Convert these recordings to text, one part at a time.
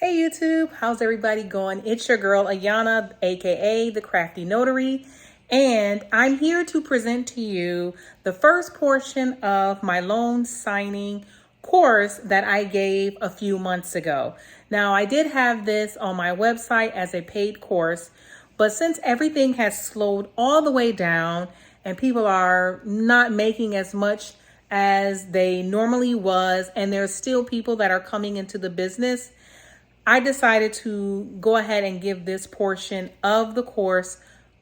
Hey YouTube, how's everybody going? It's your girl Ayana, aka the Crafty Notary, and I'm here to present to you the first portion of my loan signing course that I gave a few months ago. Now, I did have this on my website as a paid course, but since everything has slowed all the way down and people are not making as much as they normally was, and there's still people that are coming into the business, I decided to go ahead and give this portion of the course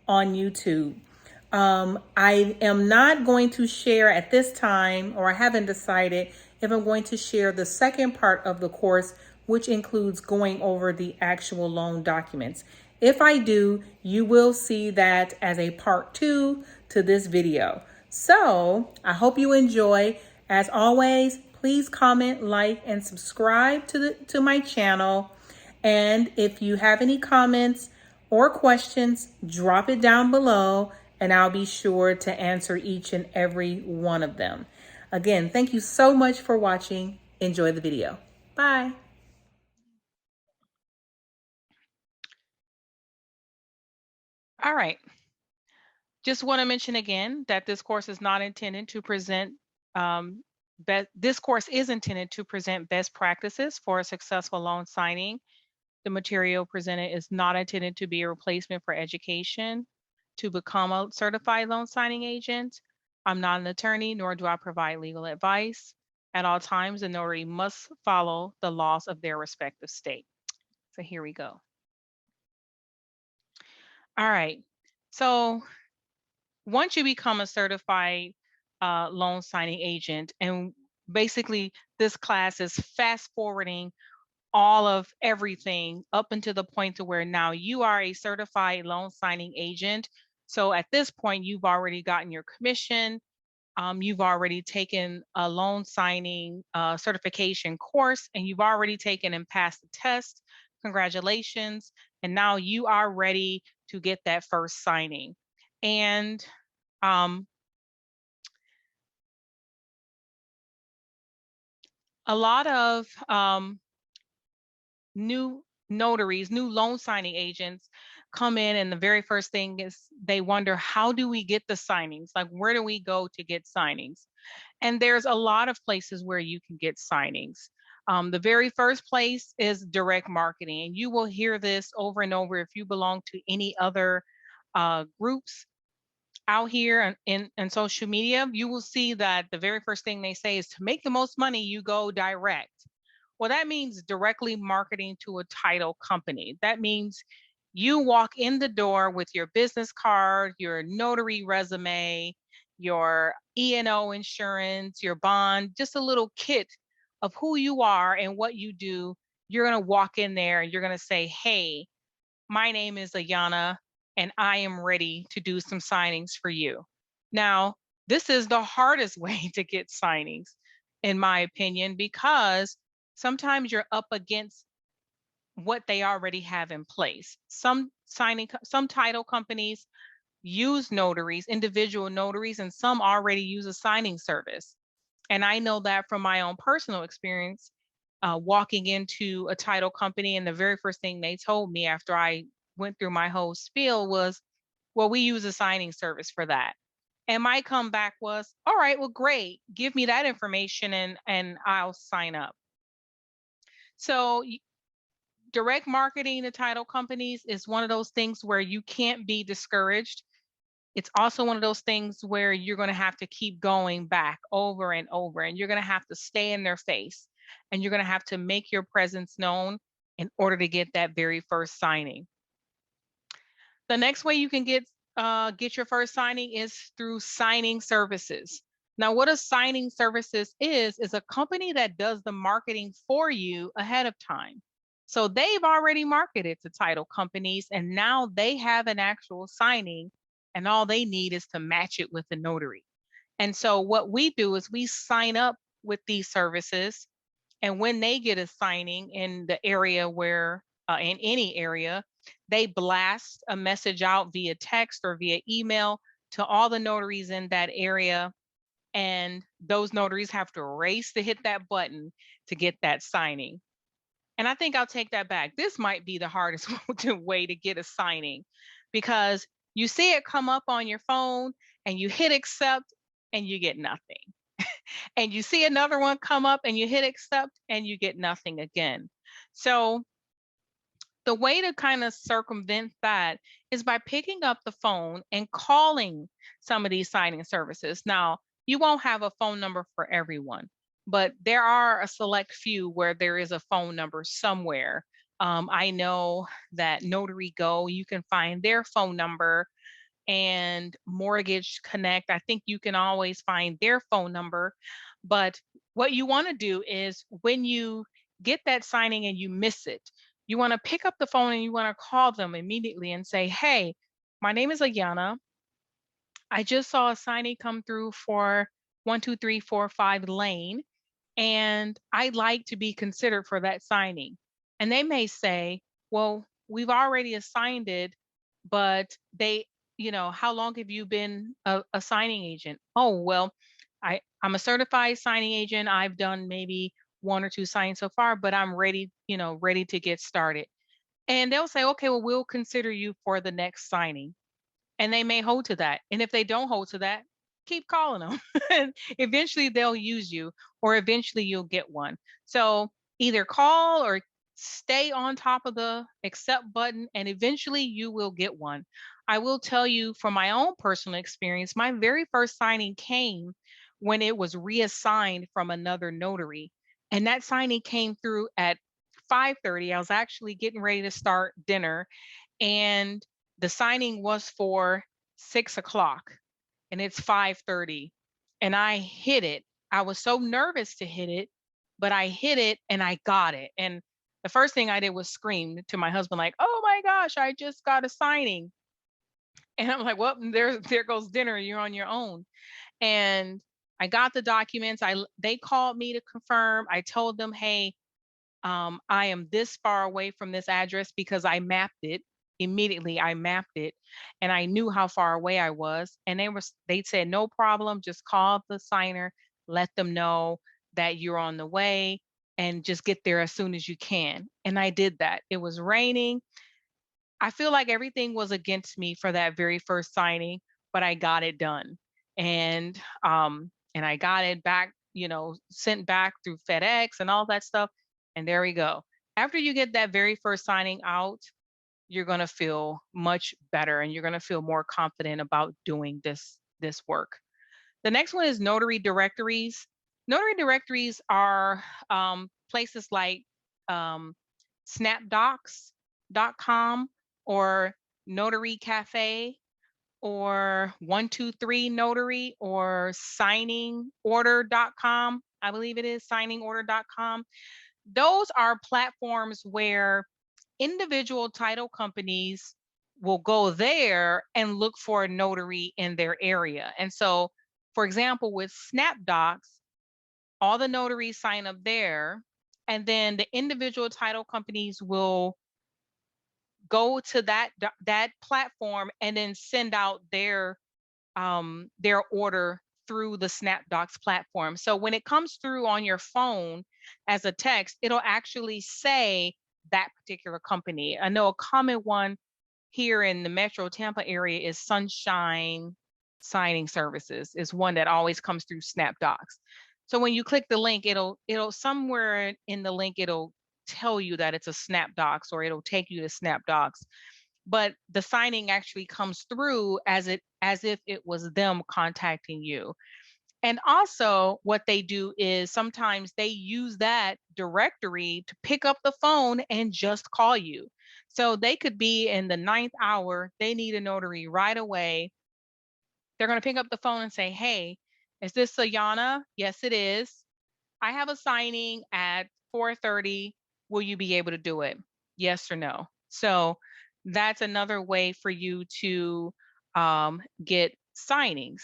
on YouTube. I am not going to share at this time, or I haven't decided if I'm going to share the second part of the course, which includes going over the actual loan documents. If I do, you will see that as a part 2 to this video. So I hope you enjoy. As always, please comment, like, and subscribe to my channel. And if you have any comments or questions, drop it down below and I'll be sure to answer each and every one of them. Again, thank you so much for watching. Enjoy the video. Bye. All right. Just want to mention again that this course is not intended to present, this course is intended to present best practices for a successful loan signing. The material presented is not intended to be a replacement for education to become a certified loan signing agent. I'm not an attorney, nor do I provide legal advice. At all times, the notary must follow the laws of their respective state. So here we go. All right. So once you become a certified loan signing agent, and basically this class is fast forwarding all of everything up until the point to where now you are a certified loan signing agent. So at this point, you've already gotten your commission. You've already taken a loan signing certification course, and you've already taken and passed the test. Congratulations. And now you are ready to get that first signing. And a lot of new notaries, new loan signing agents come in, and the very first thing is they wonder, how do we get the signings? Like, where do we go to get signings? And there's a lot of places where you can get signings. The very first place is direct marketing, and you will hear this over and over if you belong to any other groups out here in social media. You will see that the very first thing they say is, to make the most money, you go direct. Well, that means directly marketing to a title company. That means you walk in the door with your business card, your notary resume, your E&O insurance, your bond, just a little kit of who you are and what you do. You're going to walk in there and you're going to say, hey, my name is Ayana, and I am ready to do some signings for you. Now, this is the hardest way to get signings, in my opinion, because sometimes you're up against what they already have in place. Some title companies use notaries, individual notaries, and some already use a signing service. And I know that from my own personal experience, walking into a title company, and the very first thing they told me after I went through my whole spiel was, well, we use a signing service for that. And my comeback was, all right, well, great. Give me that information and I'll sign up. So direct marketing to title companies is one of those things where you can't be discouraged. It's also one of those things where you're going to have to keep going back over and over, and you're going to have to stay in their face, and you're going to have to make your presence known in order to get that very first signing. The next way you can get your first signing is through signing services. Now, what a signing services is a company that does the marketing for you ahead of time. So they've already marketed to title companies, and now they have an actual signing, and all they need is to match it with the notary. And so what we do is we sign up with these services, and when they get a signing in the area where, in any area, they blast a message out via text or via email to all the notaries in that area. And those notaries have to race to hit that button to get that signing. And I think I'll take that back. This might be the hardest way to get a signing, because you see it come up on your phone and you hit accept and you get nothing. And you see another one come up and you hit accept and you get nothing again. So the way to kind of circumvent that is by picking up the phone and calling some of these signing services. Now, you won't have a phone number for everyone, but there are a select few where there is a phone number somewhere. I know that Notary Go, you can find their phone number, and Mortgage Connect, I think you can always find their phone number. But what you want to do is when you get that signing and you miss it, you want to pick up the phone and you want to call them immediately and say, "Hey, my name is Ayana. I just saw a signing come through for 12345 Lane, and I'd like to be considered for that signing." And they may say, "Well, we've already assigned it, but how long have you been a signing agent?" "Oh, well, I'm a certified signing agent. I've done maybe one or two signings so far, but I'm ready to get started." And they'll say, "Okay, well, we'll consider you for the next signing." And they may hold to that. And if they don't hold to that, keep calling them. And eventually they'll use you, or eventually you'll get one. So either call or stay on top of the accept button, and eventually you will get one. I will tell you from my own personal experience, my very first signing came when it was reassigned from another notary. And that signing came through at 5:30. I was actually getting ready to start dinner, and the signing was for 6 o'clock, and it's 5:30, and I hit it. I was so nervous to hit it, but I hit it and I got it. And the first thing I did was scream to my husband, like, "Oh my gosh, I just got a signing." And I'm like, "Well, there goes dinner. You're on your own." And I got the documents. They called me to confirm. I told them, "Hey, I am this far away from this address," because I mapped it immediately. I mapped it and I knew how far away I was. And they said, "No problem. Just call the signer, let them know that you're on the way, and just get there as soon as you can." And I did that. It was raining. I feel like everything was against me for that very first signing, but I got it done. And I got it back, sent back through FedEx and all that stuff. And there we go. After you get that very first signing out, you're going to feel much better, and you're going to feel more confident about doing this work. The next one is notary directories. Notary directories are places like um, snapdocs.com, or Notary Cafe, or 123 Notary, or signingorder.com. I believe it is signingorder.com. Those are platforms where individual title companies will go there and look for a notary in their area. And so, for example, with SnapDocs, all the notaries sign up there, and then the individual title companies will go to that platform and then send out their order through the SnapDocs platform. So when it comes through on your phone as a text, it'll actually say that particular company. I know a common one here in the Metro Tampa area is Sunshine Signing Services, is one that always comes through SnapDocs. So when you click the link, it'll somewhere in the link it'll tell you that it's a SnapDocs, or it'll take you to SnapDocs, but the signing actually comes through as if it was them contacting you. And also what they do is sometimes they use that directory to pick up the phone and just call you. So they could be in the ninth hour, they need a notary right away. They're going to pick up the phone and say, "Hey, is this Ayana?" "Yes, it is. I have a signing at 4:30. Will you be able to do it? Yes or no?" So that's another way for you to get signings.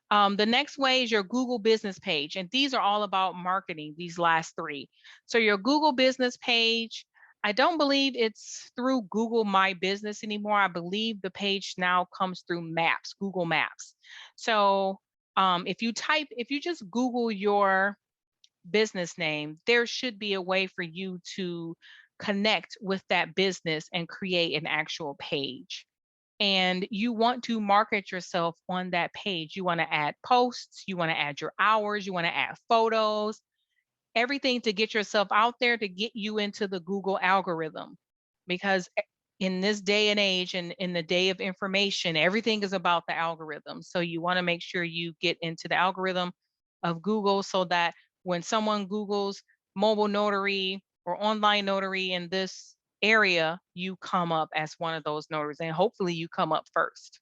The next way is your Google business page. And these are all about marketing, these last three. So your Google business page, I don't believe it's through Google My Business anymore. I believe the page now comes through Maps, Google Maps. So if you just Google your business name, there should be a way for you to connect with that business and create an actual page. And you want to market yourself on that page. You want to add posts, you want to add your hours, you want to add photos, everything to get yourself out there to get you into the Google algorithm. Because in this day and age and in the day of information, everything is about the algorithm. So you want to make sure you get into the algorithm of Google so that when someone Googles mobile notary or online notary in this area, you come up as one of those notaries and hopefully you come up first.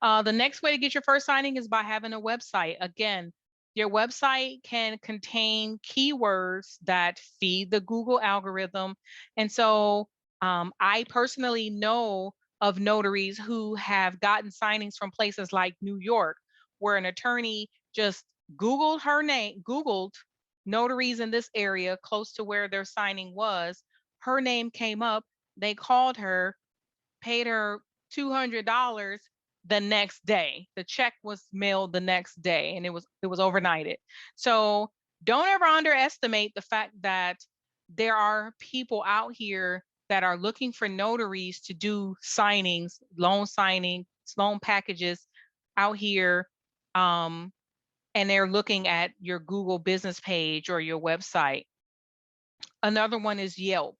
The next way to get your first signing is by having a website. Again, your website can contain keywords that feed the Google algorithm. And so I personally know of notaries who have gotten signings from places like New York, where an attorney just Googled her name, Googled notaries in this area close to where their signing was. Her name came up. They called her, paid her $200 the next day. The check was mailed the next day and it was overnighted. So don't ever underestimate the fact that there are people out here that are looking for notaries to do signings, loan packages out here. And they're looking at your Google business page or your website. Another one is Yelp,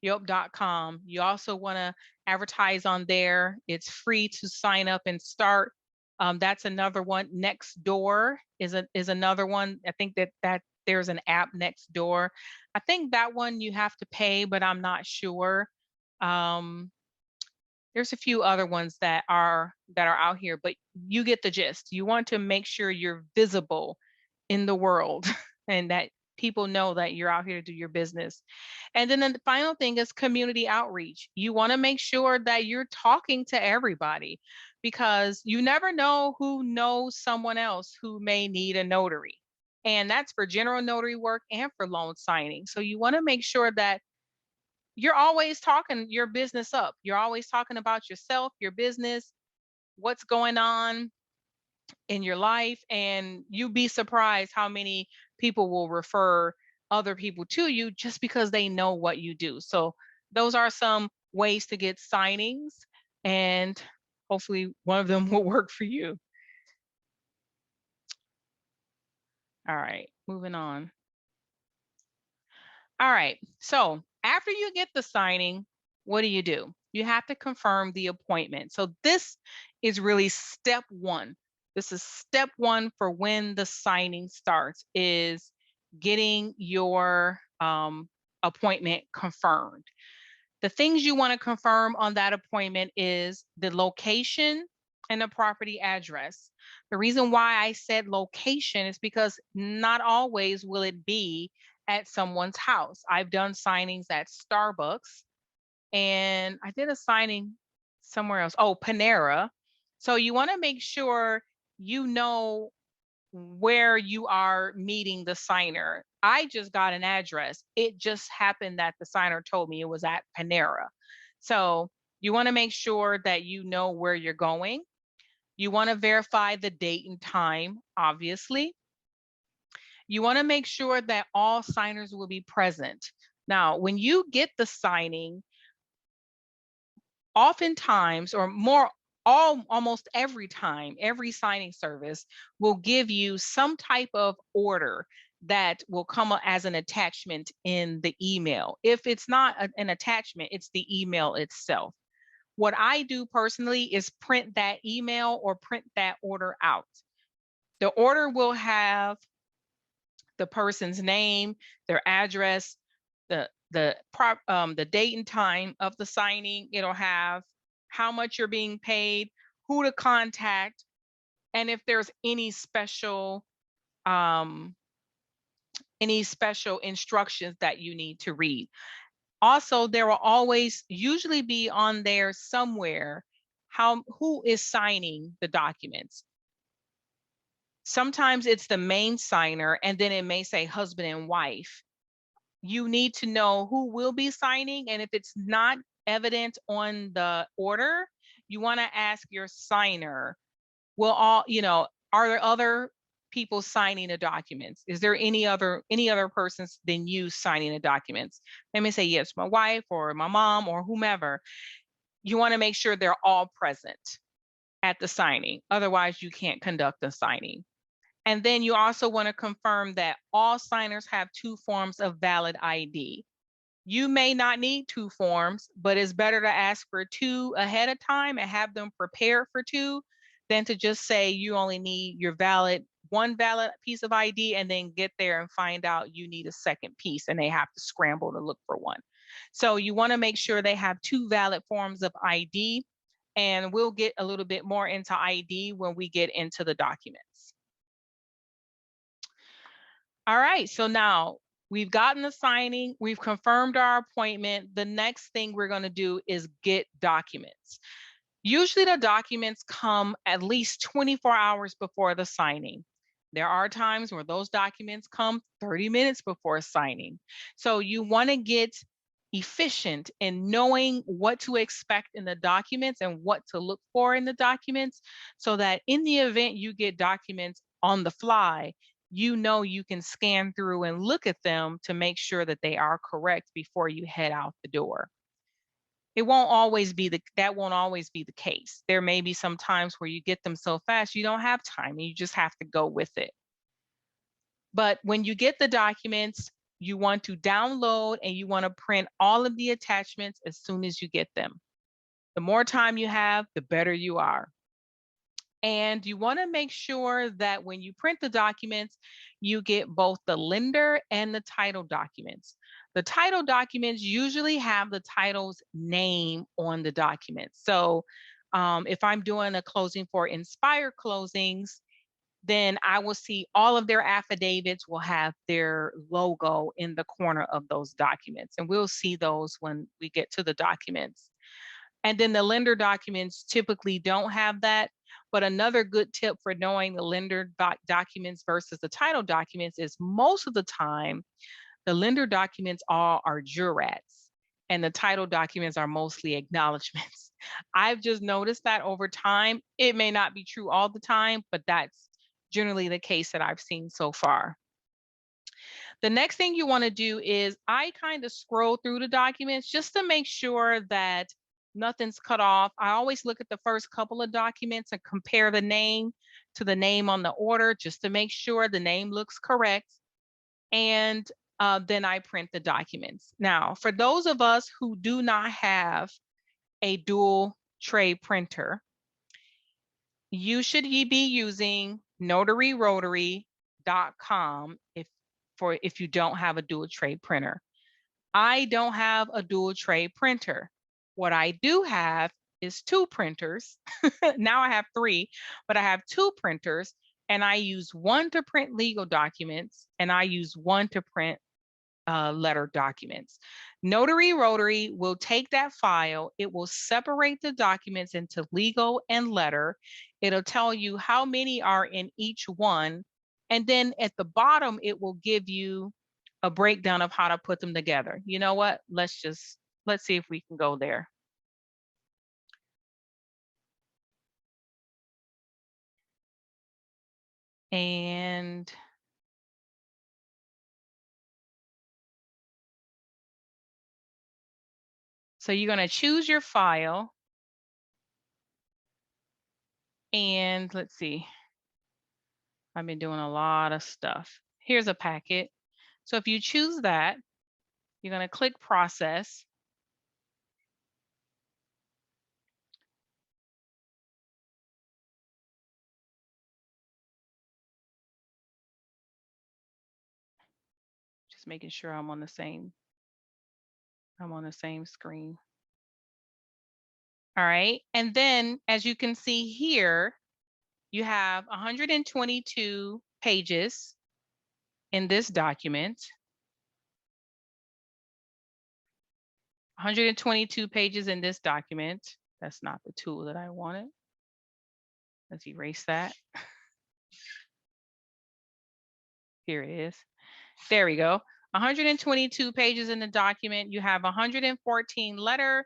yelp.com. You also want to advertise on there. It's free to sign up and start. That's another one. Nextdoor is another one. I think that there's an app Nextdoor. I think that one you have to pay, but I'm not sure. There's a few other ones that are out here, but you get the gist. You want to make sure you're visible in the world and that people know that you're out here to do your business. And then the final thing is community outreach. You want to make sure that you're talking to everybody because you never know who knows someone else who may need a notary. And that's for general notary work and for loan signing. So you want to make sure that you're always talking your business up. You're always talking about yourself, your business, what's going on in your life, and you'd be surprised how many people will refer other people to you just because they know what you do. So those are some ways to get signings, and hopefully one of them will work for you. All right, moving on. All right, so after you get the signing, what do? You have to confirm the appointment. So this is really step one. This is step one for when the signing starts, is getting your appointment confirmed. The things you want to confirm on that appointment is the location and the property address. The reason why I said location is because not always will it be at someone's house. I've done signings at Starbucks and I did a signing somewhere else. Oh, Panera. So you want to make sure you know where you are meeting the signer. I just got an address. It just happened that the signer told me it was at Panera. So you want to make sure that you know where you're going. You want to verify the date and time, obviously. You want to make sure that all signers will be present. Now, when you get the signing, oftentimes or more almost every time, every signing service will give you some type of order that will come as an attachment in the email. If it's not an attachment, it's the email itself. What I do personally is print that email or print that order out. The order will have the person's name, their address, the date and time of the signing. It'll have how much you're being paid, who to contact, and if there's any special instructions that you need to read. Also, there will always usually be on there somewhere who is signing the documents. Sometimes it's the main signer, and then it may say husband and wife. You need to know who will be signing, and if it's not evident on the order, you want to ask your signer, are there other people signing the documents? Is there any other persons than you signing the documents? They may say, yes, my wife or my mom or whomever. You want to make sure they're all present at the signing. Otherwise, you can't conduct a signing. And then you also want to confirm that all signers have 2 forms of valid ID. You may not need 2 forms, but it's better to ask for 2 ahead of time and have them prepared for 2 than to just say you only need your one valid piece of ID and then get there and find out you need a second piece and they have to scramble to look for one. So you want to make sure they have 2 valid forms of ID, and we'll get a little bit more into ID when we get into the documents. All right, so now we've gotten the signing, we've confirmed our appointment. The next thing we're going to do is get documents. Usually the documents come at least 24 hours before the signing. There are times where those documents come 30 minutes before signing. So you want to get efficient in knowing what to expect in the documents and what to look for in the documents, so that in the event you get documents on the fly, you know you can scan through and look at them to make sure that they are correct before you head out the door. That won't always be the case. There may be some times where you get them so fast you don't have time and you just have to go with it. But when you get the documents, you want to download and you want to print all of the attachments as soon as you get them. The more time you have, the better you are. And you want to make sure that when you print the documents, you get both the lender and the title documents. The title documents usually have the title's name on the document. So if I'm doing a closing for Inspire Closings, then I will see all of their affidavits will have their logo in the corner of those documents. And we'll see those when we get to the documents. And then the lender documents typically don't have that. But another good tip for knowing the lender documents versus the title documents is most of the time, the lender documents are jurats and the title documents are mostly acknowledgments. I've just noticed that over time. It may not be true all the time, but that's generally the case that I've seen so far. The next thing you want to do is I kind of scroll through the documents just to make sure that nothing's cut off. I always look at the first couple of documents and compare the name to the name on the order just to make sure the name looks correct. And then I print the documents. Now, for those of us who do not have a dual tray printer, you should be using notaryrotary.com if you don't have a dual tray printer. I don't have a dual tray printer. What I do have is 2 printers. Now I have 3, but I have 2 printers, and I use one to print legal documents and I use one to print letter documents. Notary Rotary will take that file, it will separate the documents into legal and letter. It'll tell you how many are in each one. And then at the bottom, it will give you a breakdown of how to put them together. You know what? Let's see if we can go there. And so you're going to choose your file. And let's see. I've been doing a lot of stuff. Here's a packet. So if you choose that, you're going to click process. Just making sure I'm on the same screen. All right. And then as you can see here, you have 122 pages in this document. 122 pages in this document. That's not the tool that I wanted. Let's erase that. Here it is. There we go. 122 pages in the document. You have 114 letter.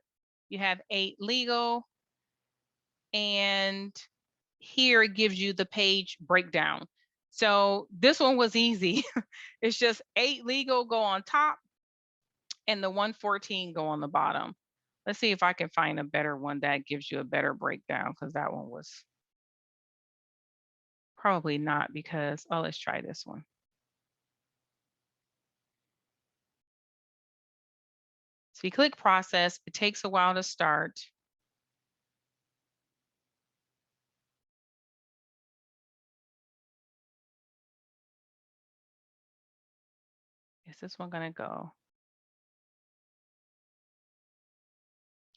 You have 8 legal. And here it gives you the page breakdown. So this one was easy. It's just 8 legal go on top and the 114 go on the bottom. Let's see if I can find a better one that gives you a better breakdown, because that one was probably not, because, oh, let's try this one. So you click process, it takes a while to start. Is this one gonna go?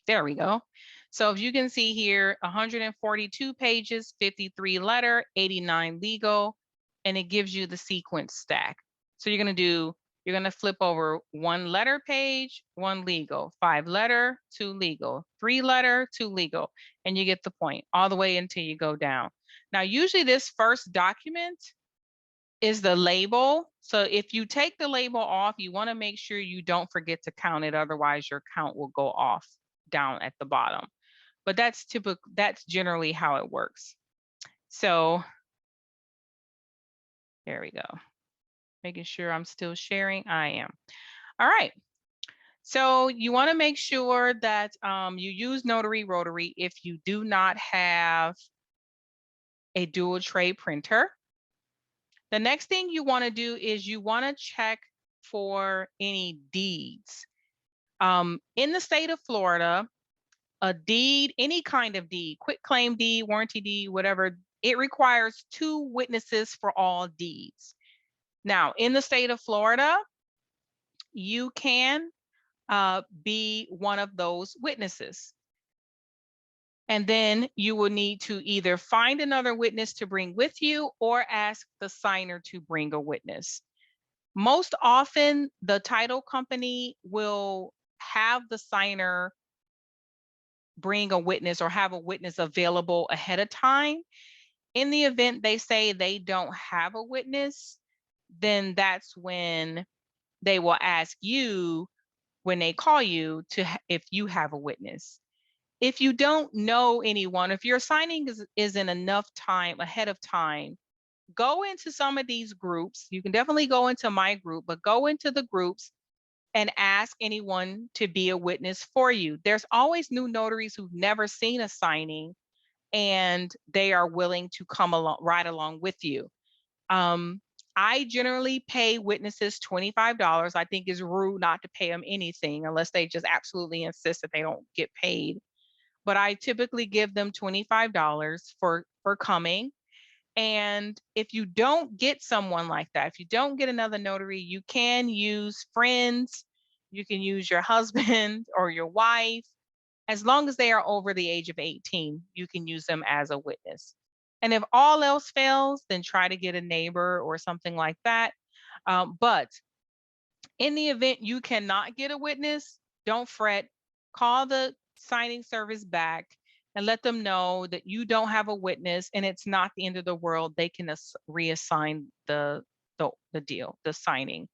There we go. So if you can see here, 142 pages, 53 letter, 89 legal, and it gives you the sequence stack. So you're gonna flip over 1 letter page, 1 legal, 5 letter, 2 legal, 3 letter, 2 legal, and you get the point all the way until you go down. Now, usually this first document is the label. So if you take the label off, you wanna make sure you don't forget to count it, otherwise your count will go off down at the bottom. But that's generally how it works. So there we go. Making sure I'm still sharing. I am. All right. So you want to make sure that you use Notary Rotary if you do not have a dual tray printer. The next thing you want to do is you want to check for any deeds. In the state of Florida, a deed, any kind of deed, quitclaim deed, warranty deed, whatever, it requires 2 witnesses for all deeds. Now, in the state of Florida, you can be one of those witnesses. And then you will need to either find another witness to bring with you or ask the signer to bring a witness. Most often, the title company will have the signer bring a witness or have a witness available ahead of time. In the event they say they don't have a witness, then that's when they will ask you, when they call you, if you have a witness. If you don't know anyone, if your signing isn't enough time ahead of time, go into some of these groups. You can definitely go into my group, but go into the groups and ask anyone to be a witness for you. There's always new notaries who've never seen a signing, and they are willing to come along, ride along with you. I generally pay witnesses $25. I think it's rude not to pay them anything unless they just absolutely insist that they don't get paid. But I typically give them $25 for coming. And if you don't get someone like that, if you don't get another notary, you can use friends, you can use your husband or your wife. As long as they are over the age of 18, you can use them as a witness. And if all else fails, then try to get a neighbor or something like that. But in the event you cannot get a witness, don't fret. Call the signing service back and let them know that you don't have a witness and it's not the end of the world. They can reassign the deal, the signing.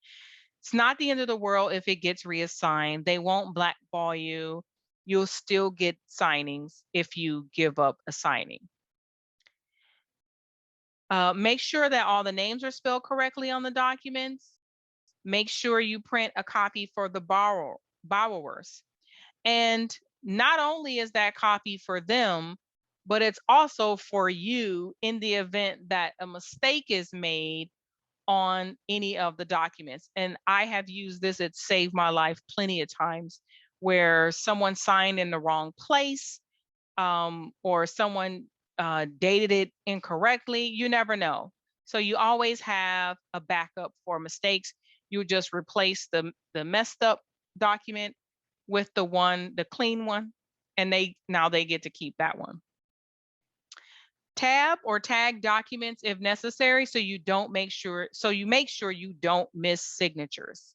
It's not the end of the world if it gets reassigned. They won't blackball you. You'll still get signings if you give up a signing. Make sure that all the names are spelled correctly on the documents. Make sure you print a copy for the borrowers. And not only is that copy for them, but it's also for you in the event that a mistake is made on any of the documents. And I have used this, it saved my life plenty of times, where someone signed in the wrong place, or someone dated it incorrectly. You never know. So you always have a backup for mistakes. You just replace the messed up document with the clean one, and now they get to keep that one. Tab or tag documents if necessary, so you make sure you don't miss signatures.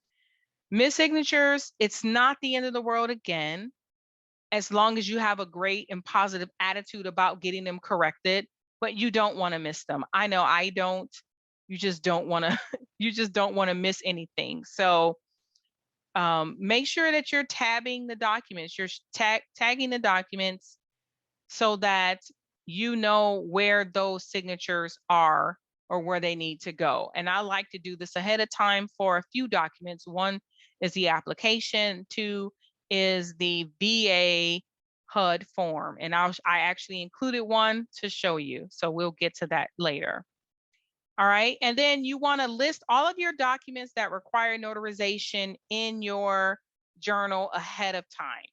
Miss signatures, it's not the end of the world again, as long as you have a great and positive attitude about getting them corrected, but you don't want to miss them. I know I don't. You just don't want to you just don't want to miss anything. So make sure that you're tabbing the documents, you're tagging the documents so that you know where those signatures are or where they need to go. And I like to do this ahead of time for a few documents. One is the application, two is the VA HUD form. And I actually included one to show you. So we'll get to that later. All right. And then you want to list all of your documents that require notarization in your journal ahead of time.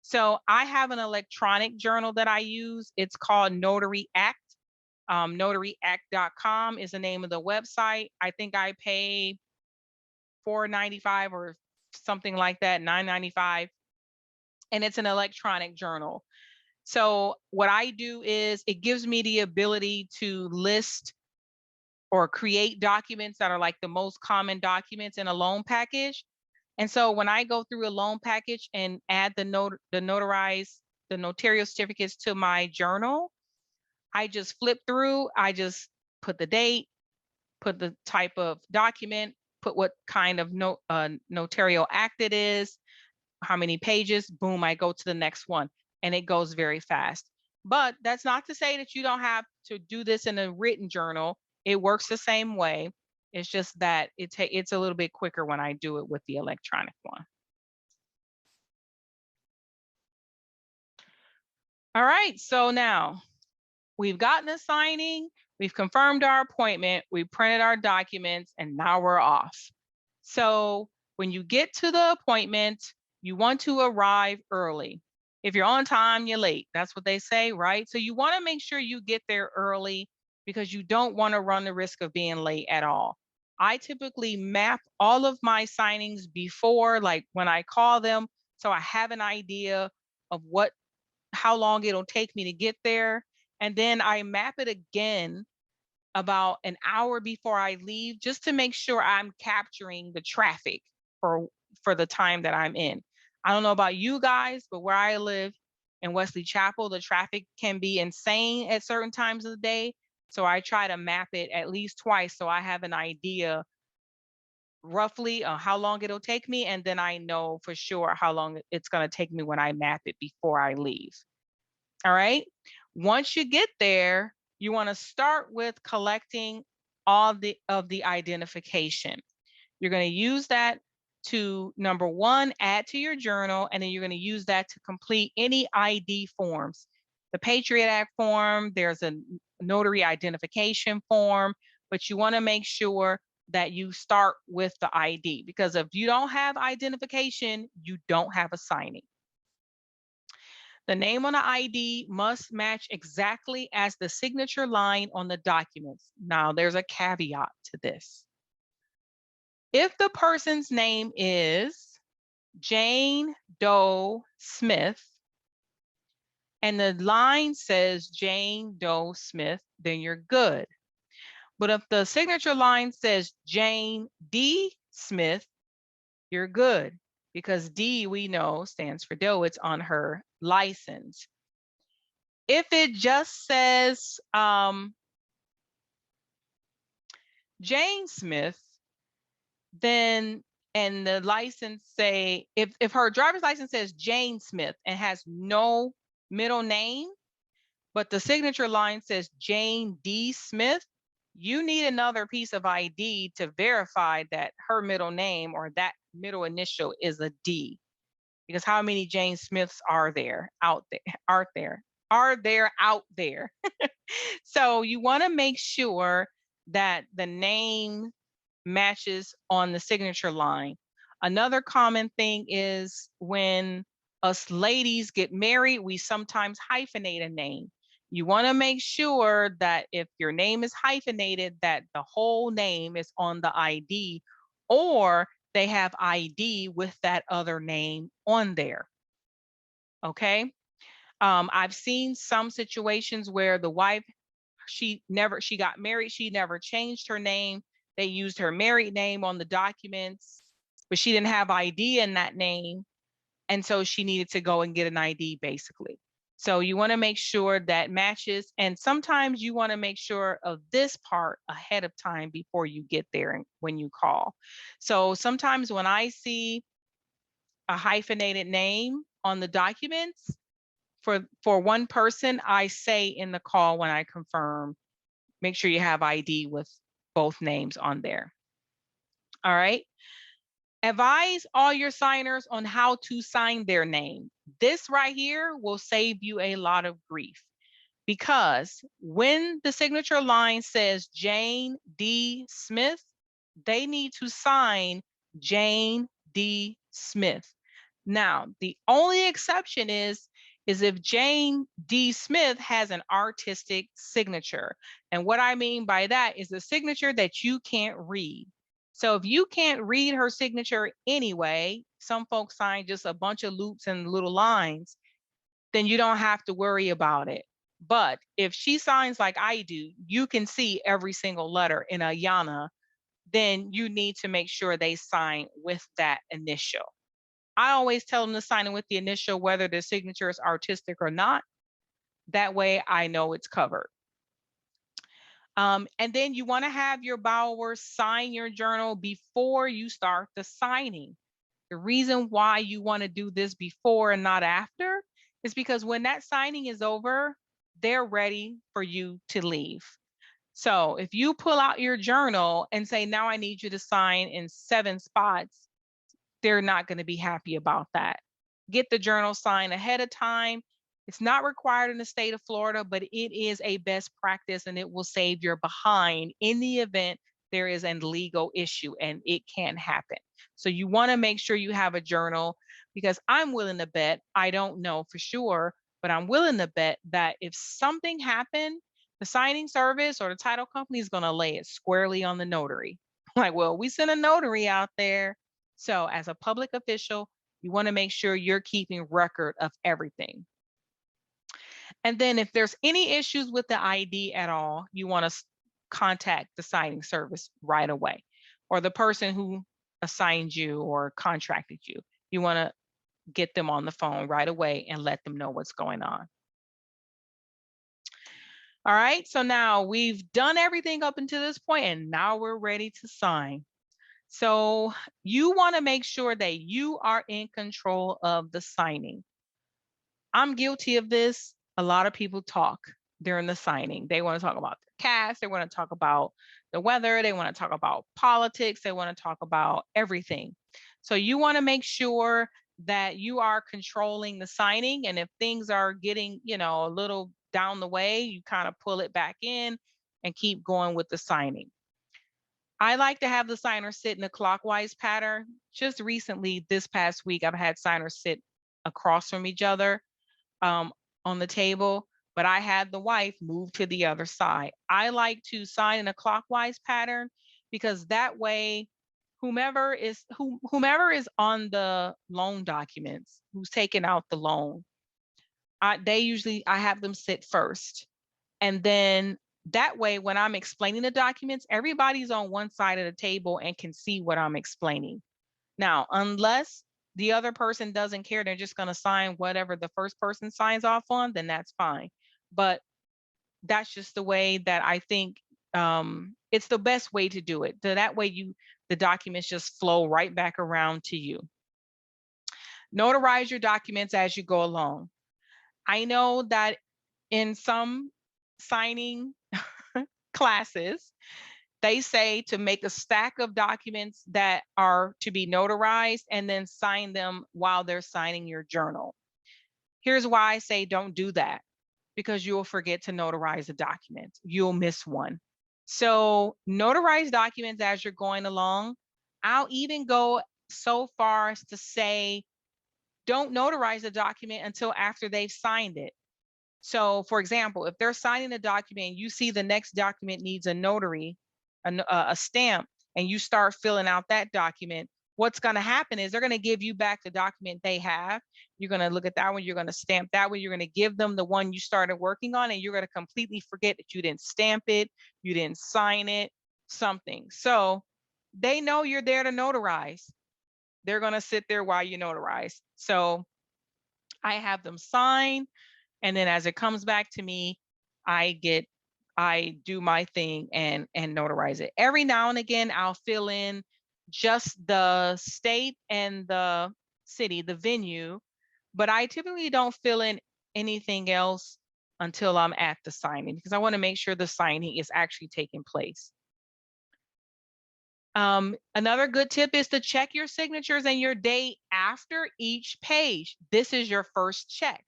So I have an electronic journal that I use. It's called Notary Act. NotaryAct.com is the name of the website. I think I pay $4.95 or something like that, $9.95. And it's an electronic journal. So what I do is it gives me the ability to list or create documents that are like the most common documents in a loan package. And so when I go through a loan package and add the notarial certificates to my journal, I just flip through, I just put the date, put the type of document, put what kind of notarial act it is, how many pages, boom, I go to the next one, and it goes very fast. But that's not to say that you don't have to do this in a written journal. It works the same way. It's just that it's a little bit quicker when I do it with the electronic one. All right, so now we've gotten a signing, we've confirmed our appointment, we printed our documents, and now we're off. So when you get to the appointment, you want to arrive early. If you're on time, you're late. That's what they say, right? So you want to make sure you get there early because you don't want to run the risk of being late at all. I typically map all of my signings before, like when I call them, so I have an idea of how long it'll take me to get there. And then I map it again about an hour before I leave, just to make sure I'm capturing the traffic for the time that I'm in. I don't know about you guys, but where I live in Wesley Chapel, the traffic can be insane at certain times of the day. So I try to map it at least twice so I have an idea roughly how long it'll take me, and then I know for sure how long it's going to take me when I map it before I leave. All right. Once you get there, you want to start with collecting all of the identification. You're going to use that to, number one, add to your journal, and then you're going to use that to complete any ID forms. The Patriot Act form, there's a notary identification form, but you want to make sure that you start with the ID, because if you don't have identification, you don't have a signing. The name on the ID must match exactly as the signature line on the documents. Now, there's a caveat to this. If the person's name is Jane Doe Smith, and the line says Jane Doe Smith, then you're good. But if the signature line says Jane D Smith, you're good, because D, we know, stands for Doe. It's on her license. If it just says Jane Smith, then, and the license say, if her driver's license says Jane Smith and has no middle name, but the signature line says Jane D Smith, you need another piece of ID to verify that her middle name or that middle initial is a D. Because how many Jane Smiths are there out there? So you want to make sure that the name matches on the signature line. Another common thing is when us ladies get married, we sometimes hyphenate a name. You want to make sure that if your name is hyphenated, that the whole name is on the ID, or they have ID with that other name on there. Okay. I've seen some situations where the wife, she got married, she never changed her name. They used her married name on the documents, but she didn't have ID in that name. And so she needed to go and get an ID, basically. So you want to make sure that matches. And sometimes you want to make sure of this part ahead of time before you get there and when you call. So sometimes when I see a hyphenated name on the documents for one person, I say in the call when I confirm, make sure you have ID with both names on there. All right. Advise all your signers on how to sign their name. This right here will save you a lot of grief, because when the signature line says Jane D. Smith, they need to sign Jane D. Smith. Now, the only exception is if Jane D. Smith has an artistic signature. And what I mean by that is a signature that you can't read. So if you can't read her signature anyway, some folks sign just a bunch of loops and little lines, then you don't have to worry about it. But if she signs like I do, you can see every single letter in Ayana, then you need to make sure they sign with that initial. I always tell them to sign in with the initial, whether the signature is artistic or not. That way I know it's covered. And then you want to have your borrower sign your journal before you start the signing. The reason why you want to do this before and not after is because when that signing is over, they're ready for you to leave. So if you pull out your journal and say, now I need you to sign in 7 spots, they're not going to be happy about that. Get the journal signed ahead of time. It's not required in the state of Florida, but it is a best practice, and it will save your behind in the event there is a legal issue, and it can happen. So you want to make sure you have a journal, because I'm willing to bet, I don't know for sure, but I'm willing to bet that if something happened, the signing service or the title company is going to lay it squarely on the notary. Like, well, we sent a notary out there. So as a public official, you want to make sure you're keeping record of everything. And then if there's any issues with the ID at all, you want to contact the signing service right away, or the person who assigned you or contracted you. You want to get them on the phone right away and let them know what's going on. All right, so now we've done everything up until this point, and now we're ready to sign. So you want to make sure that you are in control of the signing. I'm guilty of this. A lot of people talk during the signing. They want to talk about their cats. They want to talk about the weather. They want to talk about politics. They want to talk about everything. So you want to make sure that you are controlling the signing. And if things are getting, a little down the way, you kind of pull it back in and keep going with the signing. I like to have the signer sit in a clockwise pattern. Just recently, this past week, I've had signers sit across from each other on the table, but I had the wife move to the other side. I like to sign in a clockwise pattern because that way, whomever is on the loan documents, who's taking out the loan, I have them sit first. And then that way, when I'm explaining the documents, everybody's on one side of the table and can see what I'm explaining. Now, unless the other person doesn't care, they're just going to sign whatever the first person signs off on, then that's fine. But that's just the way that I think it's the best way to do it. So that way the documents just flow right back around to you. Notarize your documents as you go along. I know that in some signing classes, they say to make a stack of documents that are to be notarized and then sign them while they're signing your journal. Here's why I say don't do that, because you'll forget to notarize a document. You'll miss one. So notarize documents as you're going along. I'll even go so far as to say, don't notarize a document until after they've signed it. So for example, if they're signing a document, you see the next document needs a notary, a stamp, and you start filling out that document, what's going to happen is they're going to give you back the document they have. You're going to look at that one, you're going to stamp that one, you're going to give them the one you started working on, and you're going to completely forget that you didn't stamp it, you didn't sign it, something. So they know you're there to notarize. They're going to sit there while you notarize. So I have them sign, and then as it comes back to me, I do my thing and notarize it. Every now and again, I'll fill in just the state and the city, the venue, but I typically don't fill in anything else until I'm at the signing, because I want to make sure the signing is actually taking place. Another good tip is to check your signatures and your date after each page. This is your first check.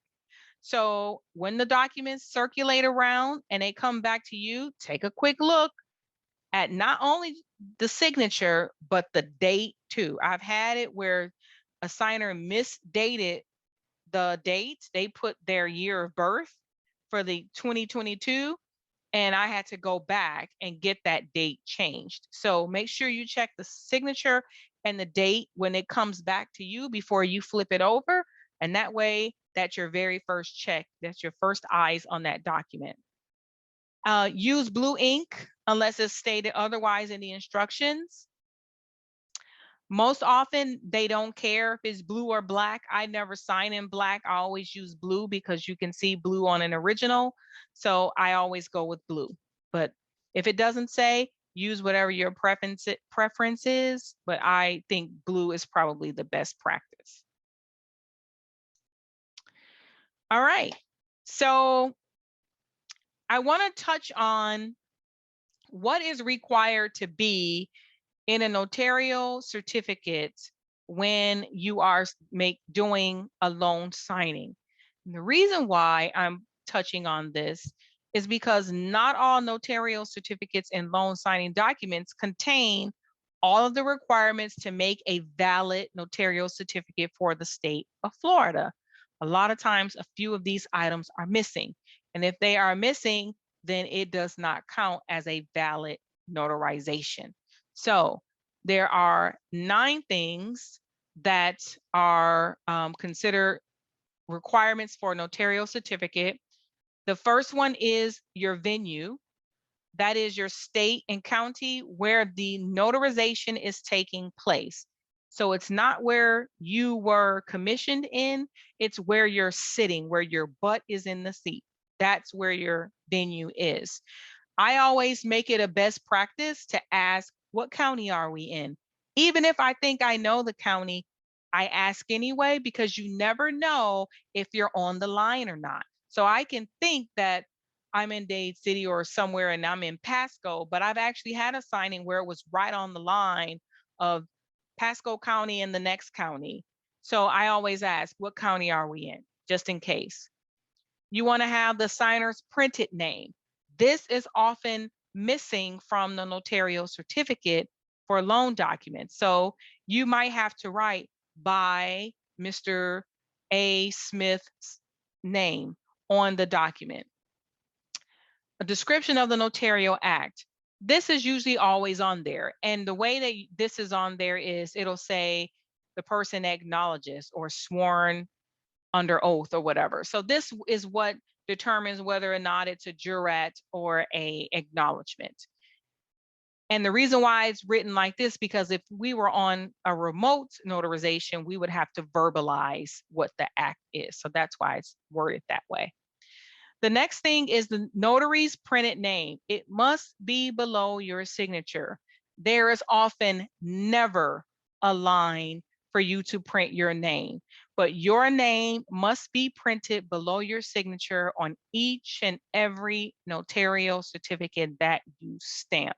So when the documents circulate around and they come back to you, take a quick look at not only the signature, but the date too. I've had it where a signer misdated the date. They put their year of birth for the 2022, and I had to go back and get that date changed. So make sure you check the signature and the date when it comes back to you before you flip it over. And that way, that's your very first check. That's your first eyes on that document. Use blue ink unless it's stated otherwise in the instructions. Most often, they don't care if it's blue or black. I never sign in black. I always use blue because you can see blue on an original. So I always go with blue. But if it doesn't say, use whatever your preference is. But I think blue is probably the best practice. All right. So I want to touch on what is required to be in a notarial certificate when you are doing a loan signing. And the reason why I'm touching on this is because not all notarial certificates and loan signing documents contain all of the requirements to make a valid notarial certificate for the state of Florida. A lot of times, a few of these items are missing. And if they are missing, then it does not count as a valid notarization. So there are 9 things that are considered requirements for a notarial certificate. The first one is your venue. That is your state and county where the notarization is taking place. So it's not where you were commissioned in, it's where you're sitting, where your butt is in the seat. That's where your venue is. I always make it a best practice to ask, what county are we in? Even if I think I know the county, I ask anyway, because you never know if you're on the line or not. So I can think that I'm in Dade City or somewhere and I'm in Pasco, but I've actually had a signing where it was right on the line of Pasco County and the next county. So I always ask, what county are we in, just in case. You want to have the signer's printed name. This is often missing from the notarial certificate for loan documents. So you might have to write by Mr. A. Smith's name on the document. A description of the notarial act. This is usually always on there. And the way that this is on there is it'll say the person acknowledges or sworn under oath or whatever. So this is what determines whether or not it's a jurat or a acknowledgement. And the reason why it's written like this, because if we were on a remote notarization, we would have to verbalize what the act is. So that's why it's worded that way. The next thing is the notary's printed name. It must be below your signature. There is often never a line for you to print your name, but your name must be printed below your signature on each and every notarial certificate that you stamp.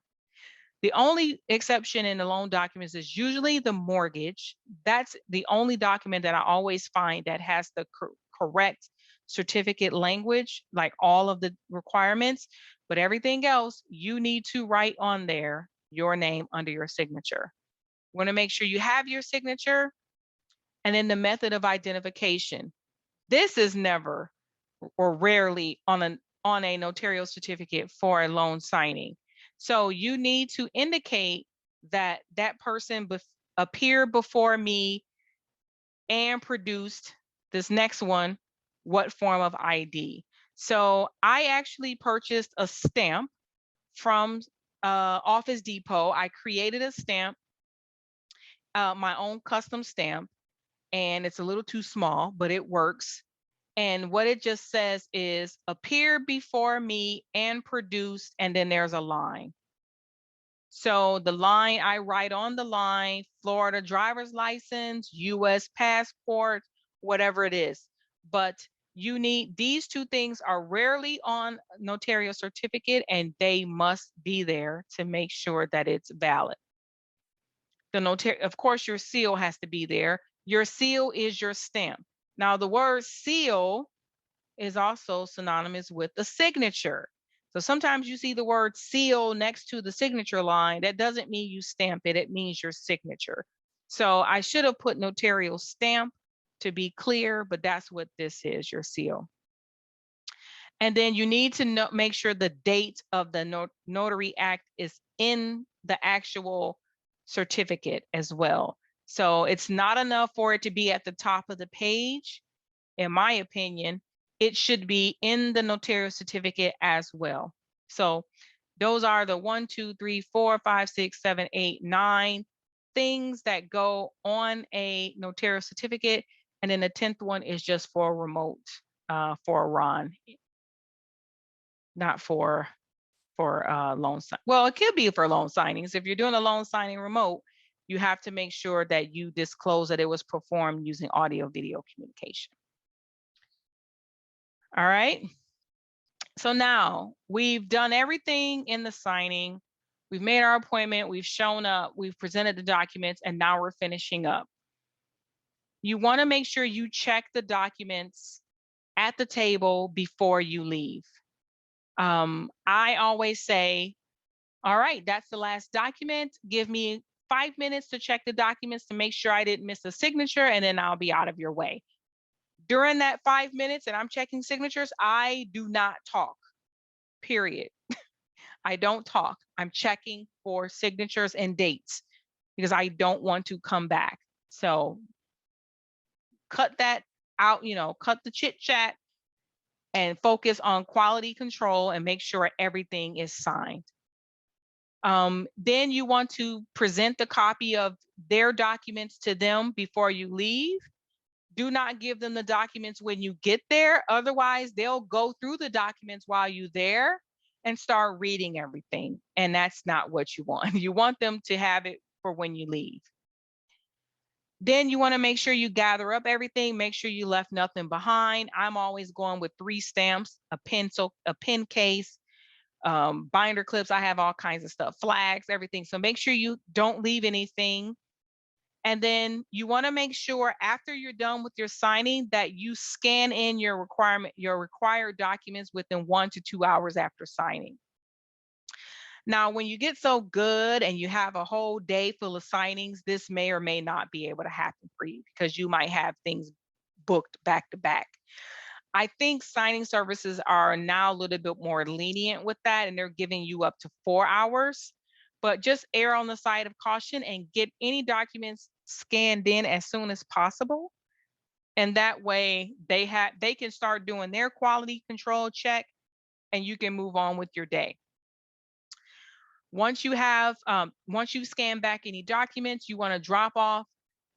The only exception in the loan documents is usually the mortgage. That's the only document that I always find that has the correct certificate language, like all of the requirements, but everything else you need to write on there your name under your signature. You want to make sure you have your signature, and then the method of identification. This is never or rarely on a notarial certificate for a loan signing. So you need to indicate that that person appeared before me and produced this next one, what form of ID. So I actually purchased a stamp from Office Depot. I created a stamp, my own custom stamp, and it's a little too small, but it works. And what it just says is appear before me and produced, and then there's a line. So the line, I write on the line, Florida driver's license, US passport, whatever it is. But you need, these 2 things are rarely on notarial certificate, and they must be there to make sure that it's valid. The notary, of course, your seal has to be there. Your seal is your stamp. Now, the word seal is also synonymous with the signature. So sometimes you see the word seal next to the signature line. That doesn't mean you stamp it. It means your signature. So I should have put notarial stamp to be clear, but that's what this is, your seal. And then you need to make sure the date of the notary act is in the actual certificate as well. So it's not enough for it to be at the top of the page. In my opinion, it should be in the notarial certificate as well. So those are the 1, 2, 3, 4, 5, 6, 7, 8, 9 things that go on a notarial certificate. And then the 10th one is just for remote, for Ron, not for loan sign. Well, it could be for loan signings. If you're doing a loan signing remote, you have to make sure that you disclose that it was performed using audio video communication. All right. So now we've done everything in the signing. We've made our appointment. We've shown up. We've presented the documents, and now we're finishing up. You want to make sure you check the documents at the table before you leave. I always say, all right, that's the last document. Give me 5 minutes to check the documents to make sure I didn't miss a signature, and then I'll be out of your way. During that 5 minutes and I'm checking signatures, I do not talk, period. I don't talk. I'm checking for signatures and dates because I don't want to come back. So cut that out, cut the chit chat and focus on quality control and make sure everything is signed. Then you want to present the copy of their documents to them before you leave. Do not give them the documents when you get there. Otherwise, they'll go through the documents while you're there and start reading everything. And that's not what you want. You want them to have it for when you leave. Then you want to make sure you gather up everything, make sure you left nothing behind. I'm always going with 3 stamps, a pencil, a pen case, binder clips. I have all kinds of stuff, flags, everything. So make sure you don't leave anything. And then you want to make sure after you're done with your signing that you scan in your required documents within 1 to 2 hours after signing. Now, when you get so good and you have a whole day full of signings, this may or may not be able to happen for you because you might have things booked back to back. I think signing services are now a little bit more lenient with that, and they're giving you up to 4 hours. But just err on the side of caution and get any documents scanned in as soon as possible. And that way they can start doing their quality control check and you can move on with your day. Once you scan back any documents, you want to drop off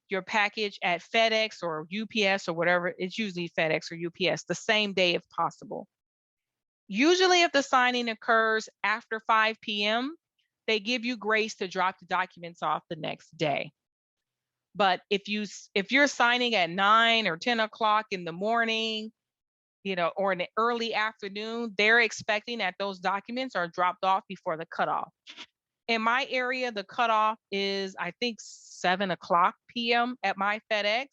your package at FedEx or UPS or whatever. It's usually FedEx or UPS the same day if possible. Usually if the signing occurs after 5 p.m., they give you grace to drop the documents off the next day. But if you're signing at 9 or 10 o'clock in the morning, or in the early afternoon, they're expecting that those documents are dropped off before the cutoff. In my area, the cutoff is, I think, 7 o'clock p.m. at my FedEx.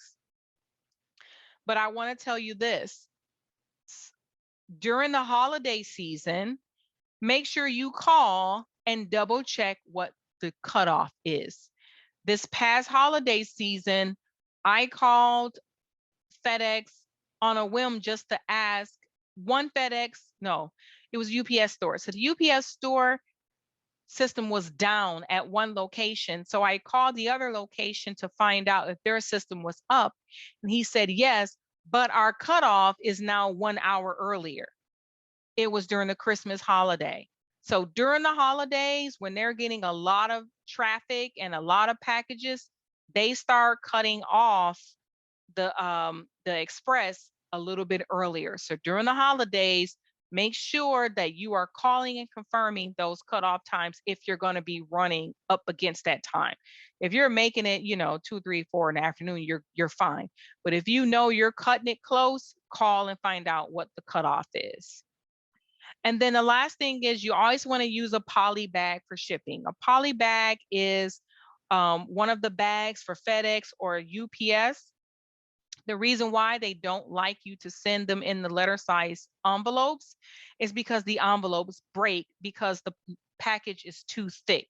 But I want to tell you this. During the holiday season, make sure you call and double check what the cutoff is. This past holiday season, I called FedEx on a whim just to ask it was UPS store. So the UPS store system was down at one location. So I called the other location to find out if their system was up. And he said, yes, but our cutoff is now 1 hour earlier. It was during the Christmas holiday. So during the holidays, when they're getting a lot of traffic and a lot of packages, they start cutting off the express a little bit earlier. So during the holidays, make sure that you are calling and confirming those cutoff times if you're going to be running up against that time. If you're making it, 2, 3, 4 in the afternoon, you're fine. But if you're cutting it close, call and find out what the cutoff is. And then the last thing is you always want to use a poly bag for shipping. A poly bag is one of the bags for FedEx or UPS, the reason why they don't like you to send them in the letter size envelopes is because the envelopes break because the package is too thick.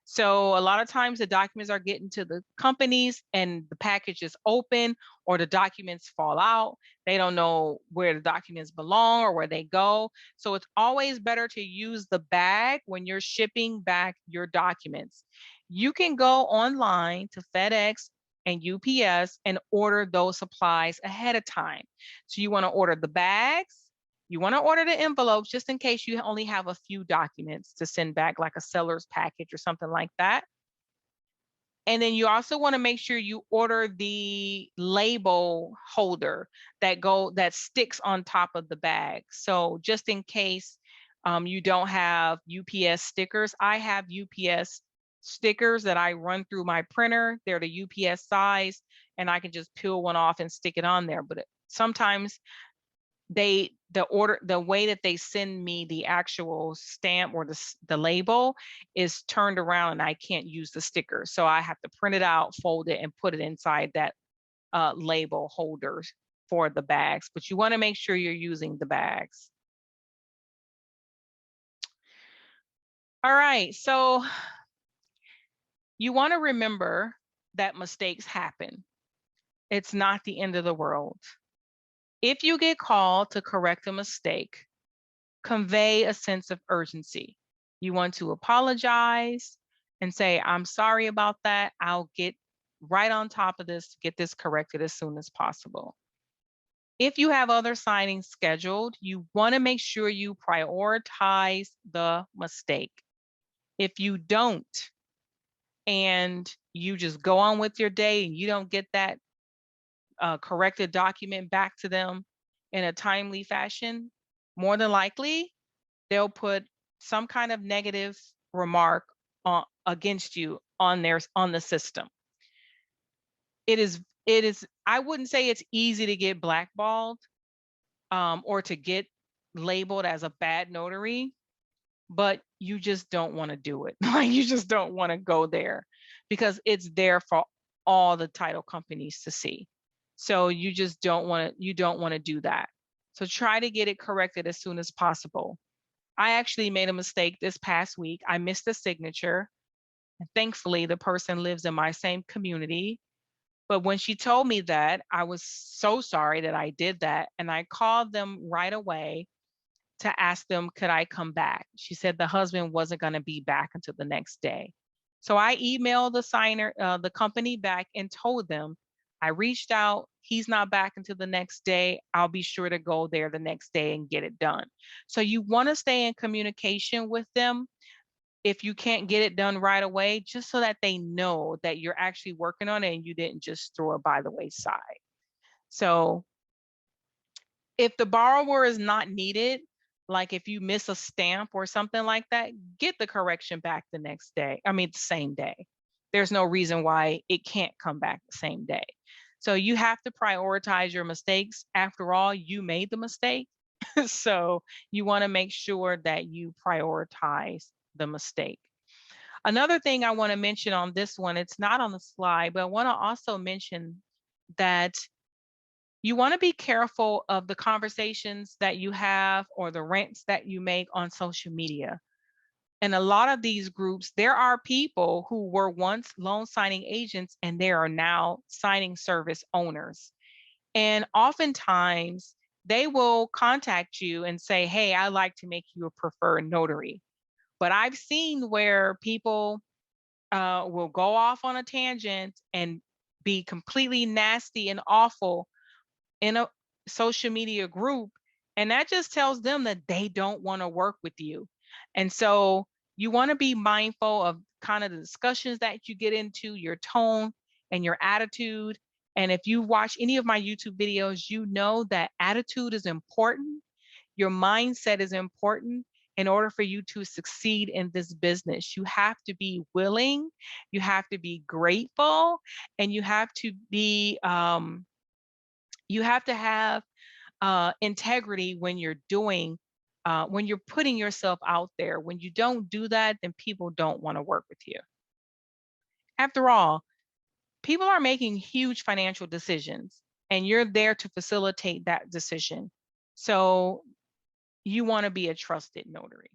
So a lot of times the documents are getting to the companies and the package is open or the documents fall out. They don't know where the documents belong or where they go. So it's always better to use the bag when you're shipping back your documents. You can go online to FedEx and UPS and order those supplies ahead of time. So you want to order the bags, you want to order the envelopes just in case you only have a few documents to send back, like a seller's package or something like that. And then you also want to make sure you order the label holder that sticks on top of the bag. So just in case you don't have UPS stickers, I have UPS stickers that I run through my printer. They're the UPS size, and I can just peel one off and stick it on there. But sometimes the way that they send me the actual stamp or the label is turned around and I can't use the sticker. So I have to print it out, fold it, and put it inside that label holders for the bags. But you want to make sure you're using the bags. All right, so you want to remember that mistakes happen. It's not the end of the world. If you get called to correct a mistake, convey a sense of urgency. You want to apologize and say, I'm sorry about that. I'll get right on top of this, get this corrected as soon as possible. If you have other signings scheduled, you want to make sure you prioritize the mistake. If you don't, and you just go on with your day and you don't get that corrected document back to them in a timely fashion, more than likely, they'll put some kind of negative remark against you on the system. It is, I wouldn't say it's easy to get blackballed or to get labeled as a bad notary, but you just don't want to do it. Like, you just don't want to go there because it's there for all the title companies to see. So you just don't want to do that. So try to get it corrected as soon as possible. I actually made a mistake this past week. I missed a signature. And thankfully, the person lives in my same community. But when she told me that, I was so sorry that I did that. And I called them right away to ask them, could I come back? She said the husband wasn't going to be back until the next day. So I emailed the company back and told them, I reached out. He's not back until the next day. I'll be sure to go there the next day and get it done. So you want to stay in communication with them if you can't get it done right away, just so that they know that you're actually working on it and you didn't just throw it by the wayside. So if the borrower is not needed, like if you miss a stamp or something like that, get the correction back the next day. I mean, the same day. There's no reason why it can't come back the same day. So you have to prioritize your mistakes. After all, you made the mistake. So you want to make sure that you prioritize the mistake. Another thing I want to mention on this one, it's not on the slide, but I want to also mention that you want to be careful of the conversations that you have or the rants that you make on social media. In a lot of these groups, there are people who were once loan signing agents and they are now signing service owners. And oftentimes they will contact you and say, hey, I'd like to make you a preferred notary. But I've seen where people will go off on a tangent and be completely nasty and awful in a social media group, and that just tells them that they don't want to work with you. And so you want to be mindful of kind of the discussions that you get into, your tone and your attitude. And if you watch any of my YouTube videos, you know that attitude is important. Your mindset is important. In order for you to succeed in this business, you have to be willing, you have to be grateful, and you have to be you have to have integrity when you're when you're putting yourself out there. When you don't do that, then people don't want to work with you. After all, people are making huge financial decisions, and you're there to facilitate that decision. So you want to be a trusted notary.